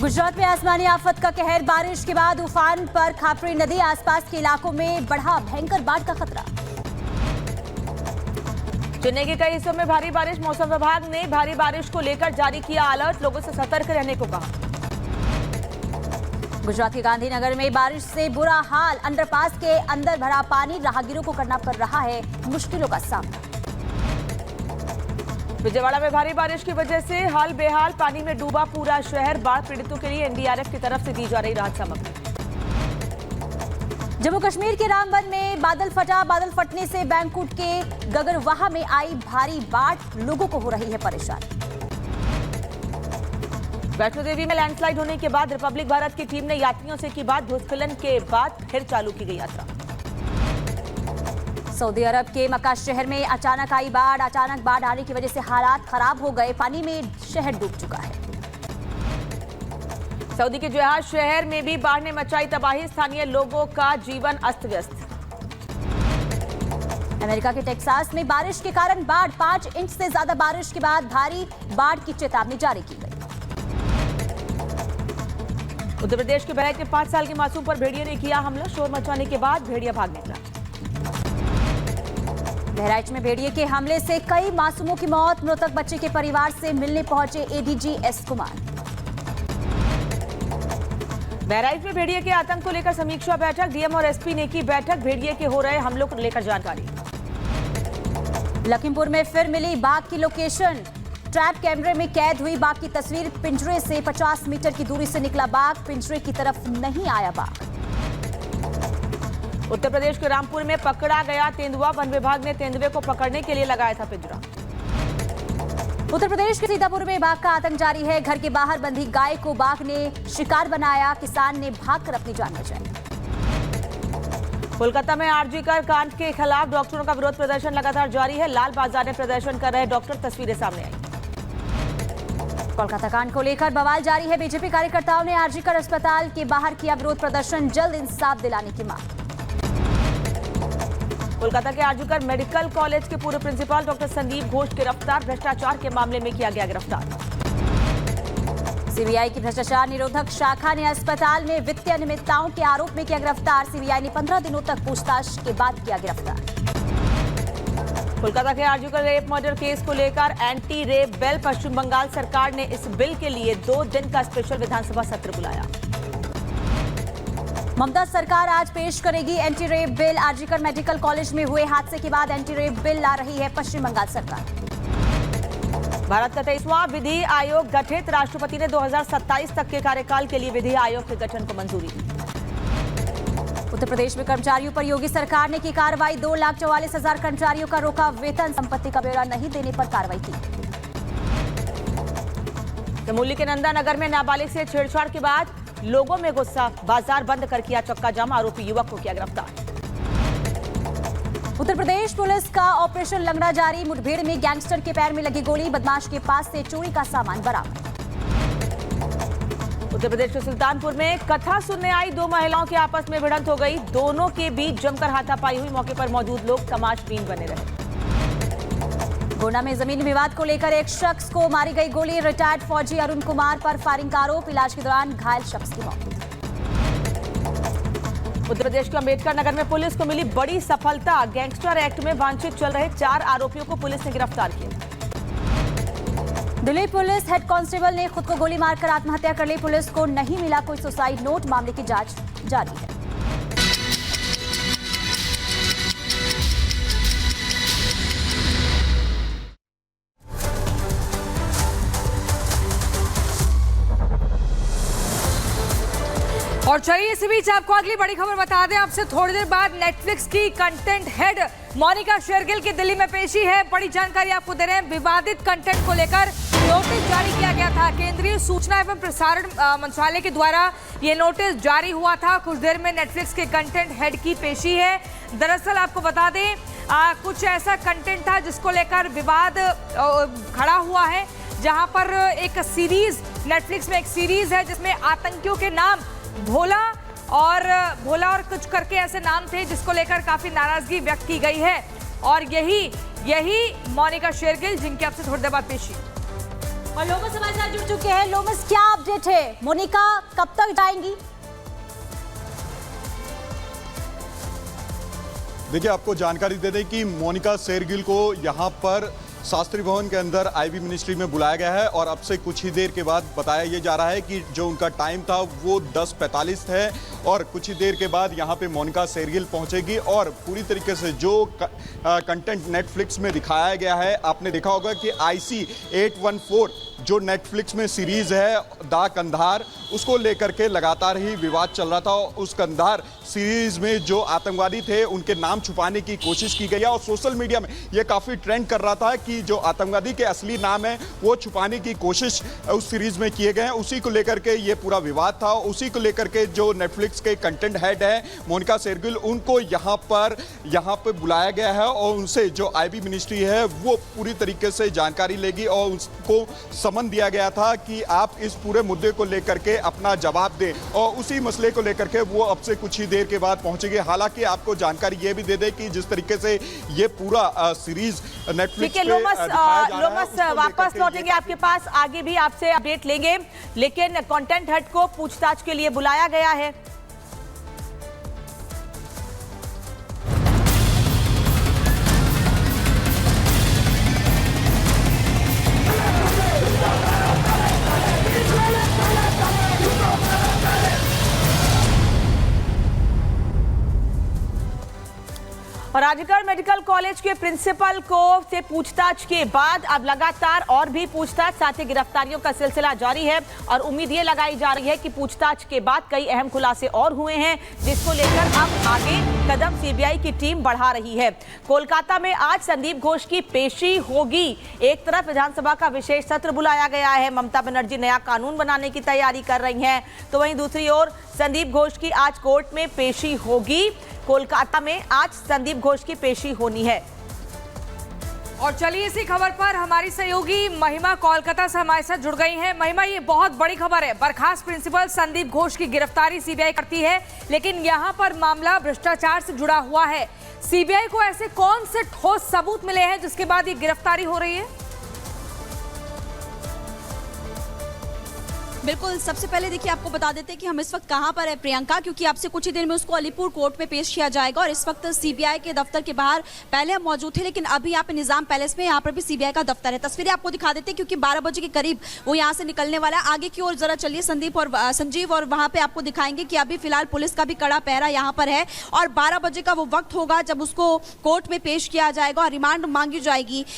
गुजरात में आसमानी आफत का कहर, बारिश के बाद उफान पर खापरी नदी, आसपास के इलाकों में बढ़ा भयंकर बाढ़ का खतरा। चेन्नई के कई हिस्सों में भारी बारिश, मौसम विभाग ने भारी बारिश को लेकर जारी किया अलर्ट, लोगों से सतर्क रहने को कहा। गुजरात के गांधीनगर में बारिश से बुरा हाल, अंडरपास के अंदर भरा पानी, राहगीरों को करना पड़ रहा है मुश्किलों का सामना। विजयवाड़ा में भारी बारिश की वजह से हाल बेहाल, पानी में डूबा पूरा शहर, बाढ़ पीड़ितों के लिए एनडीआरएफ की तरफ से दी जा रही राहत सामग्री। जम्मू कश्मीर के रामबन में बादल फटा, बादल फटने से बैंकुट के गगनवाह में आई भारी बाढ़, लोगों को हो रही है परेशानी। वैष्णो देवी में लैंडस्लाइड होने के बाद रिपब्लिक भारत की टीम ने यात्रियों से की बात, भूस्खलन के बाद फिर चालू की गई यात्रा। सऊदी अरब के मक्का शहर में अचानक आई बाढ़, अचानक बाढ़ आने की वजह से हालात खराब हो गए, पानी में शहर डूब चुका है। सऊदी के जहाज शहर में भी बाढ़ ने मचाई तबाही, स्थानीय लोगों का जीवन अस्त व्यस्त। अमेरिका के टेक्सास में बारिश के कारण बाढ़, 5 इंच से ज्यादा बारिश के बाद भारी बाढ़ की चेतावनी जारी की गई। उत्तर प्रदेश के बहराइच में 5 साल के मासूम पर भेड़िए ने किया हमला, शोर मचाने के बाद भेड़िया भाग निकला। बहराइच में भेड़िए के हमले से कई मासूमों की मौत, मृतक बच्चे के परिवार से मिलने पहुंचे एडीजी एस कुमार। बहराइच में भेड़िए के आतंक को लेकर समीक्षा बैठक, डीएम और एसपी ने की बैठक, भेड़िए के हो रहे हमलों को लेकर जानकारी। लखीमपुर में फिर मिली बाघ की लोकेशन, ट्रैप कैमरे में कैद हुई बाघ की तस्वीर, पिंजरे से 50 मीटर की दूरी से निकला बाघ, पिंजरे की तरफ नहीं आया बाघ। उत्तर प्रदेश के रामपुर में पकड़ा गया तेंदुआ, वन विभाग ने तेंदुए को पकड़ने के लिए लगाया था पिंजरा। उत्तर प्रदेश के सीतापुर में बाघ का आतंक जारी है, घर के बाहर बंधी गाय को बाघ ने शिकार बनाया, किसान ने भागकर अपनी जान बचाई। कोलकाता में आरजीकर कांड के खिलाफ डॉक्टरों का विरोध प्रदर्शन लगातार जारी है, लाल बाजार में प्रदर्शन कर रहे डॉक्टर, तस्वीरें सामने आई। कोलकाता कांड को लेकर बवाल जारी है, बीजेपी कार्यकर्ताओं ने आरजीकर अस्पताल के बाहर किया विरोध प्रदर्शन, जल्द इंसाफ दिलाने की मांग। कोलकाता के आरजीकर मेडिकल कॉलेज के पूर्व प्रिंसिपल डॉक्टर संदीप घोष गिरफ्तार, भ्रष्टाचार के मामले में किया गया गिरफ्तार। सीबीआई की भ्रष्टाचार निरोधक शाखा ने अस्पताल में वित्तीय अनियमितताओं के आरोप में किया गिरफ्तार, सीबीआई ने 15 दिनों तक पूछताछ के बाद किया गिरफ्तार। कोलकाता के आरजीकर रेप मर्डर केस को लेकर एंटी रेप बिल, पश्चिम बंगाल सरकार ने इस बिल के लिए 2 दिन का स्पेशल विधानसभा सत्र बुलाया। ममता सरकार आज पेश करेगी anti rape bill, RG Kar medical college में हुए हादसे के बाद एंटी रेप बिल ला रही है पश्चिम बंगाल सरकार। भारत का 23वां विधि आयोग गठित, राष्ट्रपति ने 2027 तक के कार्यकाल के लिए विधि आयोग के गठन को मंजूरी दी। उत्तर प्रदेश में कर्मचारियों पर योगी सरकार ने की कार्रवाई, 2,44,000 कर्मचारियों का रोका वेतन, संपत्ति का ब्यौरा नहीं देने पर कार्रवाई की। चमोली के नंदा नगर में नाबालिग से छेड़छाड़ के बाद लोगों में गुस्सा, बाजार बंद कर किया चक्का जाम, आरोपी युवक को किया गिरफ्तार। उत्तर प्रदेश पुलिस का ऑपरेशन लंगड़ा जारी, मुठभेड़ में गैंगस्टर के पैर में लगी गोली, बदमाश के पास से चोरी का सामान बरामद। उत्तर प्रदेश के सुल्तानपुर में कथा सुनने आई 2 महिलाओं की आपस में भिड़ंत हो गई, दोनों के बीच जमकर हाथापाई हुई, मौके पर मौजूद लोग तमाशबीन बने रहे। गोंडा में जमीन विवाद को लेकर एक शख्स को मारी गई गोली, रिटायर्ड फौजी अरुण कुमार पर फायरिंग का आरोप, इलाज के दौरान घायल शख्स की मौत। उत्तर प्रदेश के अंबेडकर नगर में पुलिस को मिली बड़ी सफलता, गैंगस्टर एक्ट में वांछित चल रहे 4 आरोपियों को पुलिस ने गिरफ्तार किया। दिल्ली पुलिस हेड कांस्टेबल ने खुद को गोली मारकर आत्महत्या कर ली, पुलिस को नहीं मिला कोई सुसाइड नोट, मामले की जांच जारी है। और चलिए इसी बीच आपको अगली बड़ी खबर बता दें, आपसे थोड़ी देर बाद नेटफ्लिक्स की कंटेंट हेड मोनिका शेरगिल की दिल्ली में पेशी है। बड़ी जानकारी आपको दे रहे हैं, विवादित कंटेंट को लेकर नोटिस जारी किया गया था, केंद्रीय सूचना एवं प्रसारण मंत्रालय के द्वारा ये नोटिस जारी हुआ था। कुछ देर में नेटफ्लिक्स के कंटेंट हेड की पेशी है। दरअसल आपको बता दें कुछ ऐसा कंटेंट था जिसको लेकर विवाद खड़ा हुआ है, जहां पर एक सीरीज नेटफ्लिक्स में एक सीरीज है जिसमें आतंकियों के नाम भोला और कुछ करके ऐसे नाम थे, जिसको लेकर काफी नाराजगी व्यक्त की गई है। और यही मोनिका शेरगिल जिनकी आपसे थोड़ी देर बाद पेशी। और लोमस हमारे साथ जुड़ चुके हैं। लोमस, क्या अपडेट है? मोनिका कब तक जाएंगी? देखिए, आपको जानकारी दे दें कि मोनिका शेरगिल को यहाँ पर शास्त्री भवन के अंदर आईबी मिनिस्ट्री में बुलाया गया है और अब से कुछ ही देर के बाद बताया ये जा रहा है कि जो उनका टाइम था वो 10:45 है और कुछ ही देर के बाद यहाँ पे मोनिका शेरगिल पहुँचेगी और पूरी तरीके से जो कंटेंट नेटफ्लिक्स में दिखाया गया है, आपने देखा होगा कि IC 814 जो नेटफ्लिक्स में सीरीज है दा कंधार, उसको लेकर के लगातार ही विवाद चल रहा था। उस कंधार सीरीज में जो आतंकवादी थे उनके नाम छुपाने की कोशिश की गई है और सोशल मीडिया में ये काफ़ी ट्रेंड कर रहा था कि जो आतंकवादी के असली नाम है वो छुपाने की कोशिश उस सीरीज में किए गए हैं। उसी को लेकर के ये पूरा विवाद था। उसी को लेकर के जो नेटफ्लिक्स के कंटेंट हेड है मोनिका शेरगिल, उनको यहाँ पर बुलाया गया है और उनसे जो आईबी मिनिस्ट्री है वो पूरी तरीके से जानकारी लेगी और उसको समन दिया गया था कि आप इस पूरे मुद्दे को लेकर के अपना जवाब दें और उसी मसले को लेकर के वो अब से कुछ ही देर के बाद पहुंचेंगे। हालांकि आपको जानकारी ये भी दे दे कि जिस तरीके से ये पूरा सीरीज नेटफ्लिक्स पे लोमस वापस लौटेंगे आपके पास, आगे भी आपसे अपडेट लेंगे, लेकिन कंटेंट हेड को पूछताछ के लिए बुलाया गया है। और आर्जिकर मेडिकल कॉलेज के प्रिंसिपल को से पूछताछ के बाद अब लगातार और भी पूछताछ, साथ ही गिरफ्तारियों का सिलसिला जारी है और उम्मीद ये लगाई जा रही है कि पूछताछ के बाद कई अहम खुलासे और हुए हैं, जिसको लेकर अब आगे कदम सीबीआई की टीम बढ़ा रही है। कोलकाता में आज संदीप घोष की पेशी होगी। एक तरफ विधानसभा का विशेष सत्र बुलाया गया है, ममता बनर्जी नया कानून बनाने की तैयारी कर रही हैं, तो वहीं दूसरी ओर संदीप घोष की आज कोर्ट में पेशी होगी। कोलकाता में आज संदीप घोष की पेशी होनी है। और चलिए इसी खबर पर हमारी सहयोगी महिमा कोलकाता से हमारे साथ जुड़ गई हैं। महिमा, ये बहुत बड़ी खबर है, बर्खास्त प्रिंसिपल संदीप घोष की गिरफ्तारी सीबीआई करती है, लेकिन यहां पर मामला भ्रष्टाचार से जुड़ा हुआ है। सीबीआई को ऐसे कौन से ठोस सबूत मिले हैं जिसके बाद ये गिरफ्तारी हो रही है? बिल्कुल, सबसे पहले देखिए आपको बता देते हैं कि हम इस वक्त कहां पर है प्रियंका, क्योंकि आपसे कुछ ही देर में उसको अलीपुर कोर्ट में पेश किया जाएगा और इस वक्त सीबीआई के दफ्तर के बाहर पहले हम मौजूद थे, लेकिन अभी यहाँ पे निजाम पैलेस में यहाँ पर भी सीबीआई का दफ्तर है। तस्वीरें आपको दिखा देते हैं क्योंकि 12 बजे के करीब वो यहाँ से निकलने वाला है। आगे की ओर जरा चलिए संजीव, और वहाँ पे आपको दिखाएंगे कि अभी फिलहाल पुलिस का भी कड़ा पहरा यहाँ पर है और 12 बजे का वो वक्त होगा जब उसको कोर्ट में पेश किया जाएगा और रिमांड मांगी जाएगी।